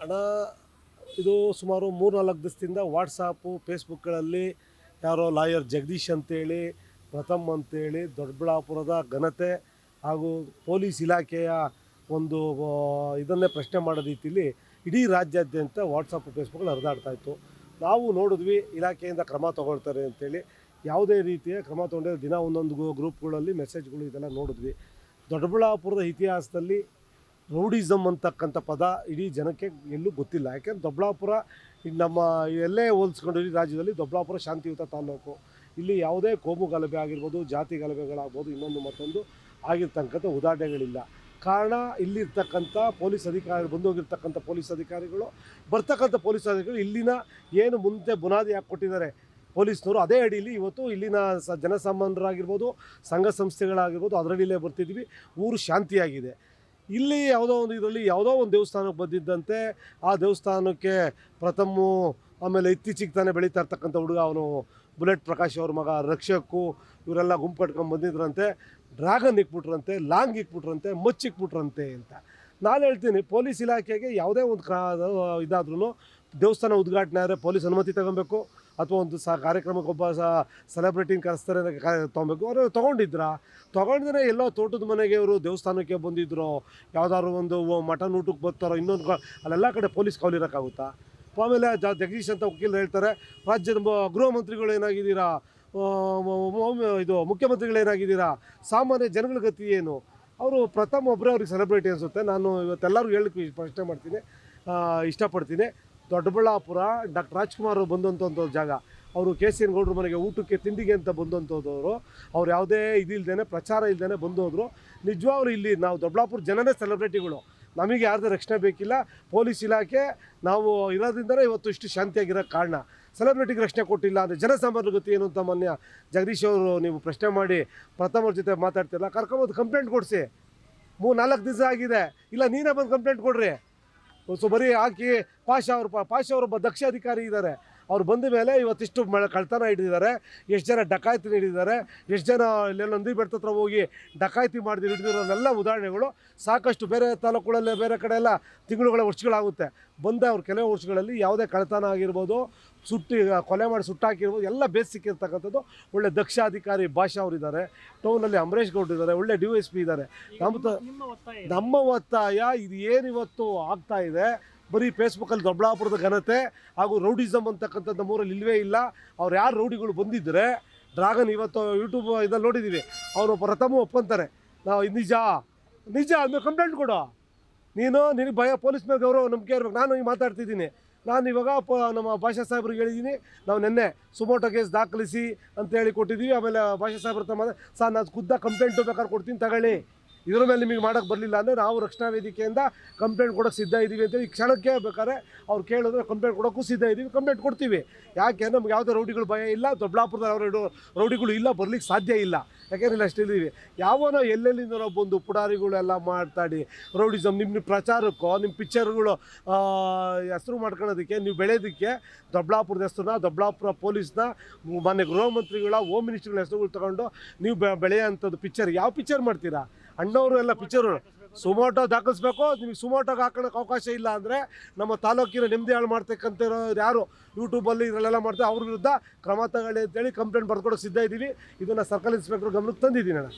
ಹಣ ಇದು ಸುಮಾರು 3-4 ದಿವಸದಿಂದ ವಾಟ್ಸಾಪು ಫೇಸ್ಬುಕ್ಗಳಲ್ಲಿ ಯಾರೋ ಲಾಯರ್ ಜಗದೀಶ್ ಅಂತೇಳಿ, ಪ್ರಥಮ್ ಅಂತೇಳಿ, ದೊಡ್ಡಬಳ್ಳಾಪುರದ ಘನತೆ ಹಾಗೂ ಪೊಲೀಸ್ ಇಲಾಖೆಯ ಒಂದು ಇದನ್ನೇ ಪ್ರಶ್ನೆ ಮಾಡೋ ರೀತಿಯಲ್ಲಿ ಇಡೀ ರಾಜ್ಯಾದ್ಯಂತ ವಾಟ್ಸಪ್ಪು ಫೇಸ್ಬುಕ್ಕಲ್ಲಿ ಹರಿದಾಡ್ತಾಯಿತ್ತು. ನಾವು ನೋಡಿದ್ವಿ ಇಲಾಖೆಯಿಂದ ಕ್ರಮ ತೊಗೊಳ್ತಾರೆ ಅಂತೇಳಿ. ಯಾವುದೇ ರೀತಿಯ ಕ್ರಮ ತೊಗೊಂಡಿರೋ ದಿನ ಒಂದೊಂದು ಗ್ರೂಪ್ಗಳಲ್ಲಿ ಮೆಸೇಜ್ಗಳು ಇದೆಲ್ಲ ನೋಡಿದ್ವಿ. ದೊಡ್ಡಬಳ್ಳಾಪುರದ ಇತಿಹಾಸದಲ್ಲಿ ರೌಡಿಸಮ್ ಅಂತಕ್ಕಂಥ ಪದ ಇಡೀ ಜನಕ್ಕೆ ಎಲ್ಲೂ ಗೊತ್ತಿಲ್ಲ. ಯಾಕೆಂದ್ರೆ ದೊಡ್ಡಬಳ್ಳಾಪುರ ನಮ್ಮ ಎಲ್ಲೇ ಹೋಲಿಸ್ಕೊಂಡು ಇಡೀ ರಾಜ್ಯದಲ್ಲಿ ದೊಡ್ಡಬಳ್ಳಾಪುರ ಶಾಂತಿಯುತ ತಾಲೂಕು. ಇಲ್ಲಿ ಯಾವುದೇ ಕೋಮು ಗಲಭೆ ಆಗಿರ್ಬೋದು, ಜಾತಿ ಗಲಭೆಗಳಾಗ್ಬೋದು, ಇನ್ನೊಂದು ಮತ್ತೊಂದು ಆಗಿರ್ತಕ್ಕಂಥ ಉದಾಹರಣೆಗಳಿಲ್ಲ. ಕಾರಣ ಇಲ್ಲಿರ್ತಕ್ಕಂಥ ಪೊಲೀಸ್ ಅಧಿಕಾರಿ ಬಂದೋಗಿರ್ತಕ್ಕಂಥ ಪೊಲೀಸ್ ಅಧಿಕಾರಿಗಳು, ಬರ್ತಕ್ಕಂಥ ಪೊಲೀಸ್ ಅಧಿಕಾರಿಗಳು ಇಲ್ಲಿನ ಏನು ಮುಂದೆ ಬುನಾದಿ ಹಾಕ್ಕೊಟ್ಟಿದ್ದಾರೆ ಪೊಲೀಸ್ನವರು, ಅದೇ ಅಡಿಯಲ್ಲಿ ಇವತ್ತು ಇಲ್ಲಿನ ಜನಸಾಮಾನ್ಯರಾಗಿರ್ಬೋದು, ಸಂಘ ಸಂಸ್ಥೆಗಳಾಗಿರ್ಬೋದು, ಅದರಡಿಲೇ ಬರ್ತಿದ್ವಿ. ಊರು ಶಾಂತಿಯಾಗಿದೆ. ಇಲ್ಲಿ ಯಾವುದೋ ಒಂದು ಇದರಲ್ಲಿ ಯಾವುದೋ ಒಂದು ದೇವಸ್ಥಾನಕ್ಕೆ ಬಂದಿದ್ದಂತೆ ಆ ದೇವಸ್ಥಾನಕ್ಕೆ ಪ್ರಥಮು, ಆಮೇಲೆ ಇತ್ತೀಚೆಗೆ ತಾನೇ ಬೆಳೀತಾ ಇರ್ತಕ್ಕಂಥ ಹುಡುಗ ಅವನು ಬುಲೆಟ್ ಪ್ರಕಾಶ್ ಅವ್ರ ಮಗ ರಕ್ಷಕು, ಇವರೆಲ್ಲ ಗುಂಪು ಕಟ್ಕೊಂಡು ಬಂದಿದ್ರಂತೆ. ಡ್ರ್ಯಾಗನ್ ಇಕ್ಬಿಟ್ರಂತೆ, ಲಾಂಗ್ ಇಕ್ಬಿಟ್ರಂತೆ, ಮಚ್ಚಿಕ್ಬಿಟ್ರಂತೆ ಅಂತ. ನಾನು ಹೇಳ್ತೀನಿ, ಪೊಲೀಸ್ ಇಲಾಖೆಗೆ ಯಾವುದೇ ಒಂದು ಇದಾದ್ರೂ ದೇವಸ್ಥಾನ ಉದ್ಘಾಟನೆ ಆದರೆ ಪೊಲೀಸ್ ಅನುಮತಿ ತಗೊಬೇಕು, ಅಥವಾ ಒಂದು ಕಾರ್ಯಕ್ರಮಕ್ಕೆ ಒಬ್ಬ ಸೆಲೆಬ್ರಿಟಿನ ಕರೆಸ್ತಾರೆ ತೊಗೊಬೇಕು. ಅವರು ತೊಗೊಂಡಿದ್ರೆ ಎಲ್ಲೋ ತೋಟದ ಮನೆಗೆ ಇವರು ದೇವಸ್ಥಾನಕ್ಕೆ ಬಂದಿದ್ರು, ಯಾವುದಾದ್ರು ಒಂದು ಮಟನ್ ಊಟಕ್ಕೆ ಬರ್ತಾರೋ, ಇನ್ನೊಂದು ಅಲ್ಲೆಲ್ಲ ಕಡೆ ಪೊಲೀಸ್ ಕಾವಲಿರೋಕ್ಕಾಗುತ್ತಾ? ಆಮೇಲೆ ಜಗದೀಶ್ ಅಂತ ವಕೀಲರು ಹೇಳ್ತಾರೆ, ರಾಜ್ಯದ ಗೃಹ ಮಂತ್ರಿಗಳು ಏನಾಗಿದ್ದೀರಾ, ಇದು ಮುಖ್ಯಮಂತ್ರಿಗಳೇನಾಗಿದ್ದೀರಾ, ಸಾಮಾನ್ಯ ಜನಗಳ ಗತಿ ಏನು? ಅವರು ಪ್ರಥಮ ಒಬ್ಬರೇ ಅವ್ರಿಗೆ ಸೆಲೆಬ್ರಿಟಿ ಅನಿಸುತ್ತೆ. ನಾನು ಇವತ್ತೆಲ್ಲರಿಗೂ ಹೇಳಲಿಕ್ಕೆ ಪ್ರಶ್ನೆ ಮಾಡ್ತೀನಿ, ಇಷ್ಟಪಡ್ತೀನಿ. ದೊಡ್ಡಬಳ್ಳಾಪುರ ಡಾಕ್ಟರ್ ರಾಜ್ಕುಮಾರ್ ಬಂದಂಥ ಒಂದು ಜಾಗ. ಅವರು KCN ಗೌಡ್ರ ಮನೆಗೆ ಊಟಕ್ಕೆ ತಿಂಡಿಗೆ ಅಂತ ಬಂದಂಥದ್ದವರು. ಅವ್ರು ಯಾವುದೇ ಇದಿಲ್ದೇ, ಪ್ರಚಾರ ಇಲ್ದೇ ಬಂದೋದ್ರು. ನಿಜವಾಗ್ಲೂ ಇಲ್ಲಿ ನಾವು ದೊಡ್ಡಬಳ್ಳಾಪುರ ಜನನೇ ಸೆಲೆಬ್ರಿಟಿಗಳು. ನಮಗೆ ಯಾರ್ದು ರಕ್ಷಣೆ ಬೇಕಿಲ್ಲ. ಪೊಲೀಸ್ ಇಲಾಖೆ ನಾವು ಇರೋದ್ರಿಂದಲೇ ಇವತ್ತು ಇಷ್ಟು ಶಾಂತಿಯಾಗಿರೋಕ್ಕೆ ಕಾರಣ. ಸೆಲೆಬ್ರಿಟಿಗೆ ರಕ್ಷಣೆ ಕೊಟ್ಟಿಲ್ಲ ಅಂದರೆ ಜನಸಾಮಾನ್ಯರ ಗತಿ ಏನು ಅಂತ ಮಾನ್ಯ ಜಗದೀಶ್ ಅವರು ನೀವು ಪ್ರಶ್ನೆ ಮಾಡಿ ಪ್ರಥಮರ ಜೊತೆ ಮಾತಾಡ್ತಿಲ್ಲ, ಕರ್ಕೊಂಬಂದು ಕಂಪ್ಲೇಂಟ್ ಕೊಡಿಸಿ. 3-4 ದಿವಸ ಆಗಿದೆ. ಇಲ್ಲ ನೀನೇ ಬಂದು ಕಂಪ್ಲೇಂಟ್ ಕೊಡ್ರಿ. ಸೊ ಬರೀ ಹಾಕಿ ಪಾಷಾ ಅವರೊಬ್ಬ ದಕ್ಷ ಅಧಿಕಾರಿ ಇದ್ದಾರೆ. ಅವ್ರು ಬಂದ ಮೇಲೆ ಇವತ್ತಿಷ್ಟು ಕಳ್ತನ ಹಿಡಿದಿದ್ದಾರೆ, ಎಷ್ಟು ಜನ ಡಕಾಯಿತಿ ಹಿಡಿದಿದ್ದಾರೆ, ಎಷ್ಟು ಜನ ಇಲ್ಲೆಲ್ಲ ನಂದಿ ಬೆಟ್ಟ ಹತ್ರ ಹೋಗಿ ಡಕಾಯಿತಿ ಮಾಡಿದ್ರು ಹಿಡಿದಿರೋನೆಲ್ಲ ಉದಾಹರಣೆಗಳು ಸಾಕಷ್ಟು. ಬೇರೆ ತಾಲೂಕುಗಳಲ್ಲಿ ಬೇರೆ ಕಡೆ ಎಲ್ಲ ತಿಂಗಳುಗಳ ವರ್ಷಗಳಾಗುತ್ತೆ. ಬಂದ ಅವ್ರು ಕೆಲವು ವರ್ಷಗಳಲ್ಲಿ ಯಾವುದೇ ಕಳ್ತನ ಆಗಿರ್ಬೋದು, ಕೊಲೆ ಮಾಡಿ ಸುಟ್ಟಾಕಿರ್ಬೋದು, ಎಲ್ಲ ಬೇಸ್ ಸಿಕ್ಕಿರ್ತಕ್ಕಂಥದ್ದು. ಒಳ್ಳೆ ದಕ್ಷ ಅಧಿಕಾರಿ ಭಾಷಾ ಅವರಿದ್ದಾರೆ. ಟೌನಲ್ಲಿ ಅಮರೇಶ್ ಗೌಡ್ರು ಇದ್ದಾರೆ, ಒಳ್ಳೆ DYSP ಇದ್ದಾರೆ. ನಮ್ಮ ಒತ್ತಾಯ ಇದು ಏನಿವತ್ತು ಆಗ್ತಾ ಇದೆ, ಬರೀ ಫೇಸ್ಬುಕ್ಕಲ್ಲಿ ದೊಡ್ಡಬಳ್ಳಾಪುರದ ಘನತೆ ಹಾಗೂ ರೌಡಿಸಮ್ ಅಂತಕ್ಕಂಥದ್ದು ನಮ್ಮೂರಲ್ಲಿ ಇಲ್ಲವೇ ಇಲ್ಲ. ಅವ್ರು ಯಾರು ರೌಡಿಗಳು ಬಂದಿದ್ದರೆ, ಡ್ರ್ಯಾಗನ್ ಇವತ್ತು ಯೂಟ್ಯೂಬ್ ಇದಲ್ಲಿ ನೋಡಿದ್ದೀವಿ, ಅವರು ಪ್ರಥಮ ಒಪ್ಕೊಂತಾರೆ. ನಾವು ನಿಜ ಆಮೇಲೆ ಕಂಪ್ಲೇಂಟ್ ಕೊಡು. ನಿನಗೆ ಭಯ, ಪೊಲೀಸ್ ಮೇಲೆ ಗೌರವ ನಂಬಿಕೆ ಇರ್ಬೇಕು. ನಾನು ಈಗ ಮಾತಾಡ್ತಿದ್ದೀನಿ. ನಾನು ಇವಾಗ ನಮ್ಮ ಭಾಷಾ ಸಾಹೇಬ್ರಿಗೆ ಹೇಳಿದ್ದೀನಿ, ನಾವು ನಿನ್ನೆ ಸುಮೋಟೋ ಕೇಸ್ ದಾಖಲಿಸಿ ಅಂತೇಳಿ ಕೊಟ್ಟಿದ್ದೀವಿ. ಆಮೇಲೆ ಭಾಷಾ ಸಾಹೇಬ್ರ ಹತ್ರ ಸರ್ ನಾನು ಖುದ್ದ ಕಂಪ್ಲೇಂಟು ಬೇಕಾದ್ರೆ ಕೊಡ್ತೀನಿ ತಗೊಳ್ಳಿ, ಇದರ ಮೇಲೆ ನಿಮಗೆ ಮಾಡೋಕ್ಕೆ ಬರಲಿಲ್ಲ ಅಂದರೆ ನಾವು ರಕ್ಷಣಾ ವೇದಿಕೆಯಿಂದ ಕಂಪ್ಲೇಂಟ್ ಕೊಡೋಕ್ಕೆ ಸಿದ್ಧ ಇದ್ದೀವಿ ಅಂತೇಳಿ ಈ ಕ್ಷಣಕ್ಕೆ ಬೇಕಾದ್ರೆ ಅವ್ರು ಕೇಳಿದ್ರೆ ಕಂಪ್ಲೇಂಟ್ ಕೊಡೋಕ್ಕೂ ಸಿದ್ಧ ಇದ್ದೀವಿ, ಕಂಪ್ಲೇಂಟ್ ಕೊಡ್ತೀವಿ. ಯಾಕೆ ನಮ್ಗೆ ಯಾವುದೇ ರೌಡಿಗಳು ಭಯ ಇಲ್ಲ. ದೊಡ್ಡಬಳ್ಳಾಪುರದ ರೌಡಿಗಳು ಇಲ್ಲ, ಬರ್ಲಿಕ್ಕೆ ಸಾಧ್ಯ ಇಲ್ಲ. ಯಾಕೆಂದ್ರೆ ಇಲ್ಲ ಅಷ್ಟಿದ್ದೀವಿ. ಯಾವನೋ ಎಲ್ಲೆಲ್ಲಿಂದನೋ ಬಂದು ಪುಡಾರಿಗಳೆಲ್ಲ ಮಾತಾಡಿ ರೌಡಿಸಮ್ ನಿಮ್ಮ ಪ್ರಚಾರಕ್ಕೋ ನಿಮ್ಮ ಪಿಕ್ಚರ್ಗಳು ಹೆಸರು ಮಾಡ್ಕೊಳ್ಳೋದಕ್ಕೆ, ನೀವು ಬೆಳೆಯೋದಕ್ಕೆ ದೊಡ್ಡಬಳ್ಳಾಪುರದ ಹೆಸರನ್ನ, ದೊಡ್ಡಬಳ್ಳಾಪುರ ಪೊಲೀಸ್ನ, ಮಾನ್ಯ ಗೃಹ ಮಂತ್ರಿಗಳ, ಹೋಮ್ ಮಿನಿಸ್ಟ್ರಿಗಳ ಹೆಸರುಗಳು ತಗೊಂಡು ನೀವು ಬೆಳೆಯೋಂಥದ್ದು ಪಿಕ್ಚರ್ ಯಾವ ಪಿಕ್ಚರ್ ಮಾಡ್ತೀರಾ? ಅಣ್ಣವರು ಎಲ್ಲ ಪಿಕ್ಚರು ಸುಮೋಟೋ ದಾಖಲಿಸ್ಬೇಕು. ನಿಮಗೆ ಸುಮೋಟೋಗೆ ಹಾಕೋಕ್ಕೆ ಅವಕಾಶ ಇಲ್ಲ ಅಂದರೆ ನಮ್ಮ ತಾಲೂಕಿನ ನೆಮ್ಮದಿ ಹಾಳು ಮಾಡ್ತಕ್ಕಂಥವ್ರು ಯಾರು ಯೂಟ್ಯೂಬಲ್ಲಿ ಇದರಲ್ಲೆಲ್ಲ ಮಾಡ್ತಾರೆ ಅವ್ರ ವಿರುದ್ಧ ಕ್ರಮ ತಗೊಳ್ಳಿ ಅಂತೇಳಿ ಕಂಪ್ಲೇಂಟ್ ಬರ್ಕೊಡೋಕೆ ಸಿದ್ಧ ಇದ್ದೀವಿ. ಇದನ್ನು ಸರ್ಕಲ್ ಇನ್ಸ್ಪೆಕ್ಟರ್ ಗಮನಕ್ಕೆ ತಂದಿದ್ದೀನಿ ನಾನು.